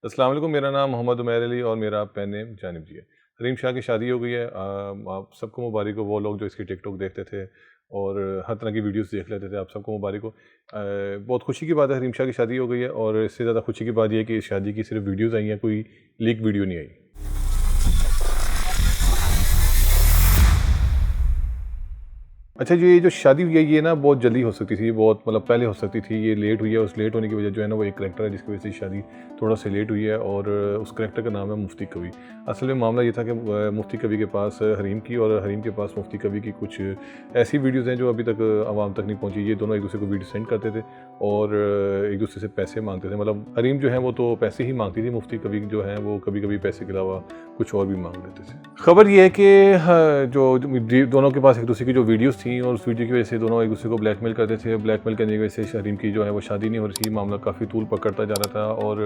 अस्सलाम वालेकुम, मेरा नाम मोहम्मद उमैर अली और मेरा पेन नेम जानिब जी है। हरीम शाह की शादी हो गई है। आप सबको मुबारक हो, वो लोग जो इसकी टिकटॉक देखते थे और हर तरह की वीडियोस देख लेते थे, आप सबको मुबारक हो। बहुत खुशी की बात है, हरीम शाह की शादी हो गई है और इससे ज़्यादा खुशी की बात यह है कि इस शादी की सिर्फ वीडियोज़ आई हैं, कोई लीक वीडियो नहीं आई। अच्छा जी, ये जो शादी हुई है ये ना बहुत जल्दी हो सकती थी, बहुत मतलब पहले हो सकती थी, ये लेट हुई है। उस लेट होने की वजह जो है ना वो एक करैक्टर है जिसकी वजह से शादी थोड़ा सा लेट हुई है और उस करैक्टर का नाम है मुफ्ती कवि। असल में मामला ये था कि मुफ्ती कवि के पास हरीम की और हरीम के पास मुफ्ती कवि की कुछ ऐसी वीडियोज़ हैं जो अभी तक आवाम तक नहीं पहुँची। ये दोनों एक दूसरे को वीडियो सेंड करते थे और एक दूसरे से पैसे मांगते थे। मतलब हरीम जो है वो तो पैसे ही मांगती थी, मुफ्ती कवि जो है वो कभी कभी पैसे के अलावा कुछ और भी मांग लेते थे। खबर ये है कि दोनों के पास एक दूसरे की जो वीडियोस थी और उस वीडियो की वजह से दोनों एक दूसरे को ब्लैकमेल करते थे। ब्लैकमेल करने की वजह से हरीम की जो है वो शादी नहीं हो रही थी। मामला काफ़ी तूल पकड़ता जा रहा था और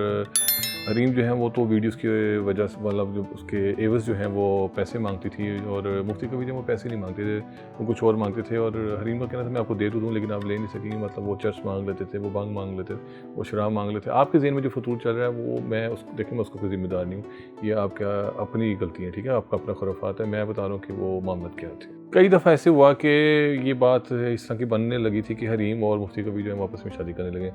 हरीम जो है वो तो वीडियोस की वजह से मतलब जो उसके एवज़ जो हैं वो पैसे मांगती थी और मुफ्ती कवि जो वो पैसे नहीं मांगते थे, वो कुछ और मांगते थे। और हरीम का कहना था मैं आपको दे तो दूँ लेकिन आप ले नहीं सकेंगे। मतलब वो चर्च मांग लेते थे, वो भांग मांग लेते, वो शराब मांग लेते। आपके ज़हन में जो फतूल चल रहा है वो मैं उसको कोई ज़िम्मेदार नहीं हूँ। ये आपका अपनी गलती है, ठीक है? आपका अपना खुराफात है। मैं बता रहा हूँ कि वो मामला क्या थे। कई दफ़ा ऐसे हुआ कि ये बात इस तरह की बनने लगी थी कि हरीम और मुफ्ती कवि जो है आपस में शादी करने लगे।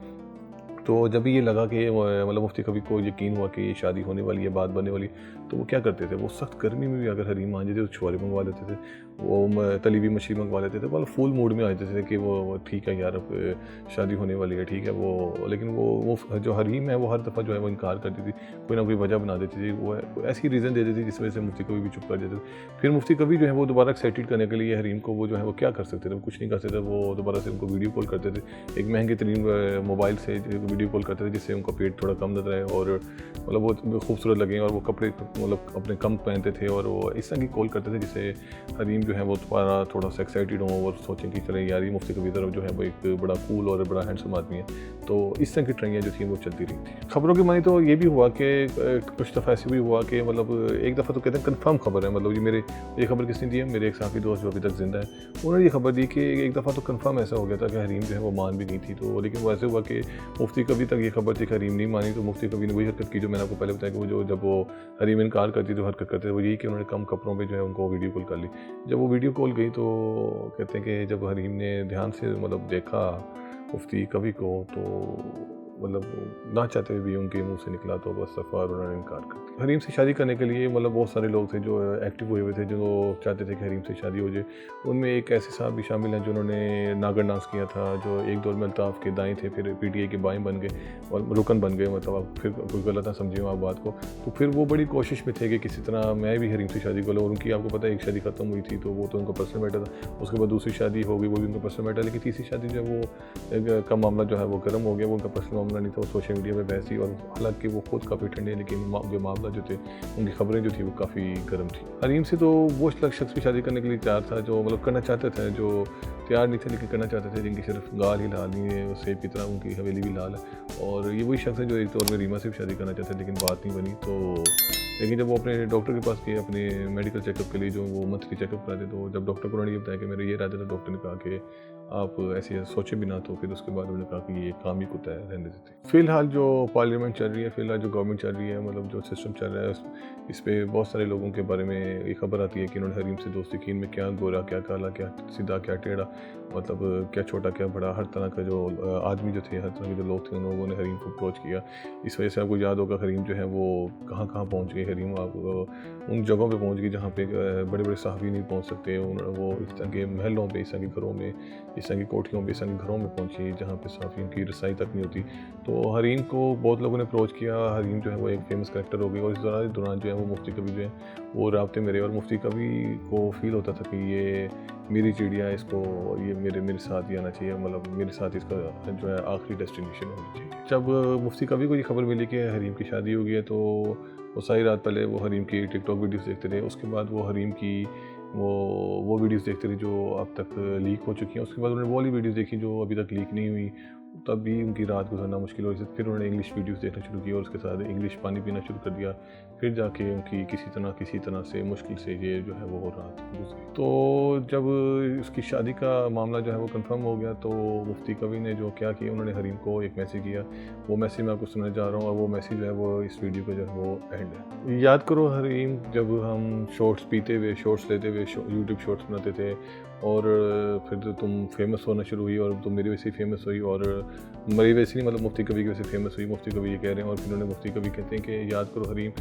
तो जब भी ये लगा कि मतलब मुफ्ती कवि को यकीन हुआ कि ये शादी होने वाली है, बात बनने वाली है, तो वो क्या करते थे, वो सख्त गर्मी में भी अगर हरीम मान जाते तो छुआरे मंगवा लेते थे, वो तली हुई मछली मंगवा लेते थे। मतलब फुल मूड में आ जाते थे कि वो ठीक है यार, अब शादी होने वाली है, ठीक है। वो लेकिन वो जो हरीम है वो हर दफ़ा जो है वो इनकार करती थी, कोई ना कोई वजह बना देती थी, वो ऐसी रीज़न दे देती थी जिस वजह से मुफ्ती कवि भी चुप कर देते थे। फिर मुफ्ती कवि जो है वो दोबारा एक्साइटेड करने के लिए हरीम को वो जो है वो क्या कर सकते थे, वो कुछ नहीं कर सकते। वो दोबारा से उनको वीडियो कॉल करते थे, एक महंगे तरीन मोबाइल से वीडियो कॉल करते थे जिससे उनका पेट थोड़ा कम नजर आए और मतलब वो खूबसूरत लगे और वो कपड़े मतलब अपने कम पहनते थे और वो इस तरह की कॉल करते थे जिससे हरीम जो है वो दोबारा थोड़ा सा एक्साइटेड हो और सोचें कि चले यार ये मुफ्ती कवि तरफ जो है वो एक बड़ा कूल और बड़ा हैंडसम आदमी है। तो इस तरह की ट्रेनियाँ जो थी वो चलती रही थी। खबरों की मानी तो ये भी हुआ कि कुछ दफ़ा ऐसे भी हुआ कि मतलब एक दफ़ा तो कहते हैं कन्फर्म खबर है, मतलब ये खबर किसने दी है, मेरे एक साथी दोस्त जो अभी तक जिंदा है, उन्होंने ये खबर दी कि एक दफ़ा तो कन्फर्म ऐसा हो गया था कि हरीम जो है वो मान भी गई थी। तो लेकिन वो ऐसे हुआ कि मुफ्ती कवि तक ये खबर थी कि हरीम नहीं मानी, तो मुफ्ती कवि ने वही हरकत की जो मैंने आपको पहले बताया कि वो जो जब वो हरीम इनकार करती थी, हरकत करते थे वो यही कि उन्होंने कम कपड़ों पे जो है उनको वीडियो कॉल कर ली। जब वो वीडियो कॉल गई तो कहते हैं कि जब हरीम ने ध्यान से मतलब देखा मुफ्ती कवि को, तो मतलब ना चाहते हुए भी उनके मुंह से निकला तो बस सफ़ा और उन्होंने इनकार कर दिया। हरीम से शादी करने के लिए मतलब बहुत सारे लोग थे जो एक्टिव हुए हुए थे, जो चाहते थे कि हरीम से शादी हो जाए। उनमें एक ऐसे साहब भी शामिल हैं जिन्होंने नागर डांस किया था, जो एक दौर में अल्ताफ़ के दाएँ थे, फिर पीटीआई के बाएँ बन गए और रुकन बन गए। मतलब आप फिर कोई गलत ना समझिए आप बात को। तो फिर वो बड़ी कोशिश में थे कि किसी तरह मैं भी हरीम से शादी कर लूँ और उनकी आपको पता है एक शादी ख़त्म हुई थी तो वो तो उनका पर्सनल मैटर था। उसके बाद दूसरी शादी हो गई, वो भी उनका पर्सनल मैटर। लेकिन तीसरी शादी जो है वो का मामला जो है वो गर्म हो गया, वो उनका पर्सनल मामला नहीं था, वो सोशल मीडिया पे बहस थी और हालांकि वो खुद काफ़ी ठंडे, लेकिन जो मामला जो थे उनकी खबरें जो थी वो काफ़ी गर्म थी। हरीम से तो वो शख्स भी शादी करने के लिए तैयार था जो मतलब करना चाहते थे, जो तैयार नहीं थे लेकिन करना चाहते थे, जिनकी सिर्फ गाल ही लाल नहीं है, सेब की तरह उनकी हवेली भी लाल है। और ये वही शख्स है जो एक तौर में रीमा से भी शादी करना चाहते थे लेकिन बात नहीं बनी। तो लेकिन जब वो अपने डॉक्टर के पास गए अपने मेडिकल चेकअप के लिए, जो वो मंथली चेकअप कराते, तो जब डॉक्टर को उन्होंने ये बताया कि मेरे ये इरादा था, डॉक्टर ने कहा कि आप ऐसे सोचे भी ना। तो फिर उसके बाद उन्होंने कहा कि ये काम ही कुत्ता है, रहने देते। फिलहाल जो पार्लियामेंट चल रही है, फिलहाल जो गवर्नमेंट चल रही है, मतलब जो सिस्टम चल रहा है इस पे बहुत सारे लोगों के बारे में ये खबर आती है कि इन्होंने हरीम से दोस्ती की। इनमें क्या गोरा, क्या काला, क्या सीधा, क्या टेढ़ा, मतलब क्या छोटा, क्या बड़ा, हर तरह का जो आदमी जो थे, हर तरह के जो लोग थे, उन लोगों ने हरीम को अप्रोच किया। इस वजह से आपको याद होगा हरीम जो है वो कहाँ कहाँ पहुँच गई। हरीम आप उन जगहों पे पहुँच गई जहाँ पे बड़े बड़े सहाफ़ी नहीं पहुँच सकते। वो इस तरह के महलों पे, इस तरह के घरों में, इस तरह की कोठियों पे, इस तरह के घरों में पहुँची जहाँ पे सहाफ़ियों की रसाई तक नहीं होती। तो हरीम को बहुत लोगों ने अप्रोच किया। हरीम जो है वो एक फ़ेमस करैक्टर हो गई और इस दौरान जो है वो मुफ्ती कवि जो है वो राब्ते में रहे और मुफ्ती कवि को फ़ील होता था कि ये मेरी चिड़िया, इसको ये मेरे साथ ही आना चाहिए, मतलब मेरे साथ इसका जो है आखिरी डेस्टिनेशन होनी चाहिए। जब मुफ्ती कवि को ये खबर मिली कि हरीम की शादी हो गई है, तो वो सारी रात पहले वो हरीम की टिकटॉक वीडियोस देखते थे। उसके बाद वो हरीम की वो वीडियोस देखते थे जो अब तक लीक हो चुकी हैं। उसके बाद उन्होंने वो वाली वीडियोस देखी जो अभी तक लीक नहीं हुई। तब भी उनकी रात गुजरना मुश्किल हो रही थी। फिर उन्होंने इंग्लिश वीडियोस देखना शुरू किया और उसके साथ इंग्लिश पानी पीना शुरू कर दिया। फिर जाके उनकी किसी तरह से मुश्किल से ये जो है वो रात गुजरी। तो जब इसकी शादी का मामला जो है वो कंफर्म हो गया तो मुफ्ती कवि ने जो क्या किया, उन्होंने हरीम को एक मैसेज किया। वो मैसेज मैं आपको सुनाने जा रहा हूँ और वो मैसेज जो है वो इस वीडियो का जो है वो एंड है। याद करो हरीम, जब हम शॉर्ट्स पीते हुए, शॉर्ट्स लेते हुए यूट्यूब शॉर्ट्स बनाते थे और फिर तो तुम फेमस होना शुरू हुई और तुम मेरी वैसे ही फेमस हुई और मेरी वैसे नहीं, मतलब मुफ्ती कवि की वजह से फेमस हुई। मुफ्ती कवि ये कह रहे हैं और फिर उन्होंने मुफ्ती कवि कहते हैं कि याद करो हरीम,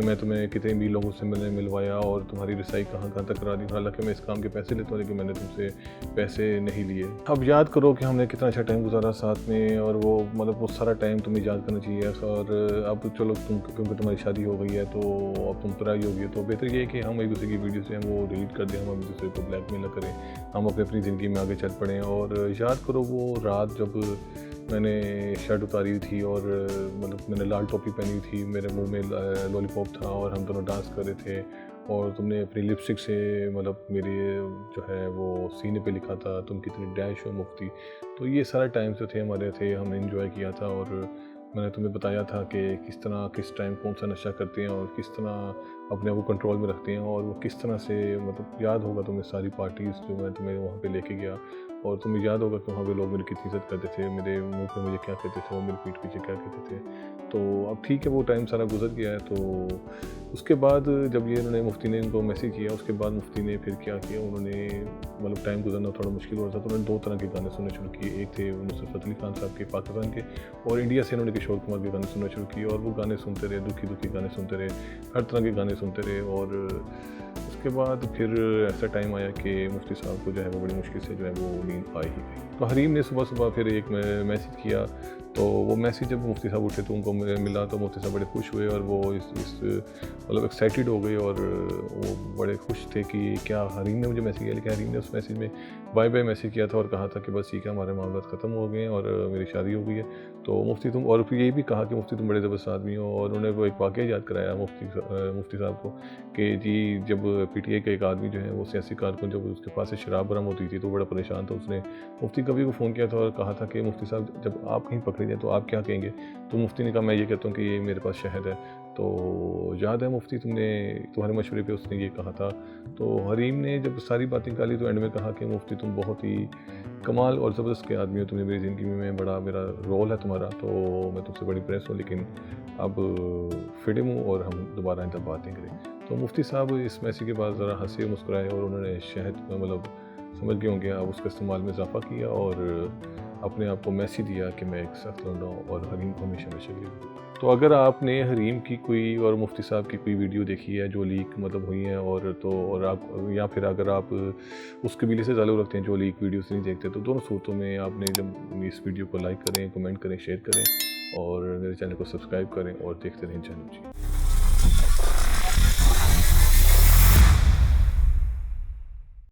मैं तुम्हें कितने भी लोगों से मिलवाया और तुम्हारी रसाई कहाँ तक करा दी। हालांकि मैं इस काम के पैसे लेता हूँ लेकिन मैंने तुमसे पैसे नहीं लिए। अब याद करो कि हमने कितना अच्छा टाइम गुजारा साथ में और वो मतलब वो सारा टाइम तुम्हें याद करना चाहिए। और अब चलो तुम, क्योंकि तुम्हारी शादी हो गई है तो अब तुम पराई होगी है, तो बेहतर ये है कि हम एक दूसरे की वीडियो से हम वो डिलीट कर दें, हम एक दूसरे को ब्लैकमेल ना करें, हम अपनी ज़िंदगी में आगे चल पड़ें। और याद करो वो रात जब मैंने शर्ट उतारी थी और मतलब मैंने लाल टोपी पहनी थी, मेरे मुंह में लॉलीपॉप था और हम दोनों डांस कर रहे थे और तुमने अपनी लिपस्टिक से मतलब मेरी जो है वो सीने पे लिखा था तुम कितनी डैश हो मुफ्ती। तो ये सारा टाइम जो थे हमारे थे, हमने एंजॉय किया था और मैंने तुम्हें बताया था कि किस तरह किस टाइम कौन सा नशा करते हैं और किस तरह अपने आप को कंट्रोल में रखते हैं और वो किस तरह से, मतलब याद होगा तुम्हें सारी पार्टीज़ जो मैं तुम्हें वहाँ पे लेके गया और तुम्हें याद होगा कि वहाँ पे लोग मेरी कितनी इज़्ज़त करते थे, मेरे मुंह पे मुझे क्या कहते थे और मेरी पीठ पीछे क्या कहते थे। तो अब ठीक है, वो टाइम सारा गुजर गया है। तो उसके बाद जब ये उन्होंने मुफ्ती ने इनको मैसेज किया, उसके बाद मुफ्ती ने फिर क्या किया, उन्होंने मतलब टाइम गुजरना थोड़ा मुश्किल हो रहा था तो उन्होंने 2 तरह के गाने सुनने शुरू किए। एक थे नुसरत फ़तेह अली खान साहब के पाकिस्तान के, और इंडिया से उन्होंने किशोर कुमार के गाने सुनना शुरू किए और वो गाने सुनते रहे, दुखी दुखी गाने सुनते रहे, हर तरह के गाने सुनते रहे। और उसके बाद फिर ऐसा टाइम आया कि मुफ्ती साहब को जो है वो बड़ी मुश्किल से जो है वो नींद आ ही गई। तो हरीम ने सुबह सुबह फिर एक मैसेज किया, तो वो मैसेज जब मुफ्ती साहब उठे तो उनको मिला तो मुफ्ती साहब बड़े खुश हुए और वो इस मतलब एक्साइटेड हो गए और वो बड़े खुश थे कि क्या हरीम ने मुझे मैसेज किया। लेकिन हरीम ने उस मैसेज में बाय बाय मैसेज किया था और कहा था कि बस ठीक है, हमारे मामला ख़त्म हो गए हैं और मेरी शादी हो गई है। तो मुफ्ती तुम, और फिर ये भी कहा कि मुफ्ती तुम बड़े ज़बरदस्त आदमी हो और उन्होंने वो एक वाक़या याद कराया मुफ्ती साहब को कि जी जब PTI का एक आदमी जो है वो सियासी कारकुन, जब उसके पास से शराब बरामद होती थी तो बड़ा परेशान था। उसने मुफ्ती कवि को फ़ोन किया था और कहा था कि मुफ्ती साहब जब आप कहीं पकड़े जाए तो आप क्या कहेंगे। तो मुफ्ती ने कहा मैं ये कहता हूँ कि ये मेरे पास शहद है। तो याद है मुफ्ती तुम्हारे मशवरे पे उसने ये कहा था। तो हरीम ने जब सारी बातें निकाली तो एंड में कहा कि मुफ्ती तुम बहुत ही कमाल और ज़बरदस्त के आदमी हो, तुम्हें मेरी ज़िंदगी में बड़ा मेरा रोल है तुम्हारा, तो मैं तुमसे बड़ी प्रेस हूँ, लेकिन अब फिल्म हूँ और हम दोबारा इन तब बातें करें। तो मुफ्ती साहब इस मैसेज के बाद ज़रा हंसे मुस्कुराए और उन्होंने शहद मतलब समझ गए होंगे अब उसके इस्तेमाल में इजाफा किया और अपने आप को मैसेज दिया कि मैं एक सख्त लौंडा हूँ और हरीम को हमेशा हमेशा के लिए। तो अगर आपने हरीम की कोई और मुफ्ती साहब की कोई वीडियो देखी है जो लीक मतलब हुई है और तो और आप, या फिर अगर आप उस कबीले से ताल्लुक़ रखते हैं जो लीक वीडियोस नहीं देखते, तो दोनों सूरतों में आपने जब इस वीडियो को लाइक करें, कमेंट करें, शेयर करें और मेरे चैनल को सब्सक्राइब करें और देखते रहें चैनल जी।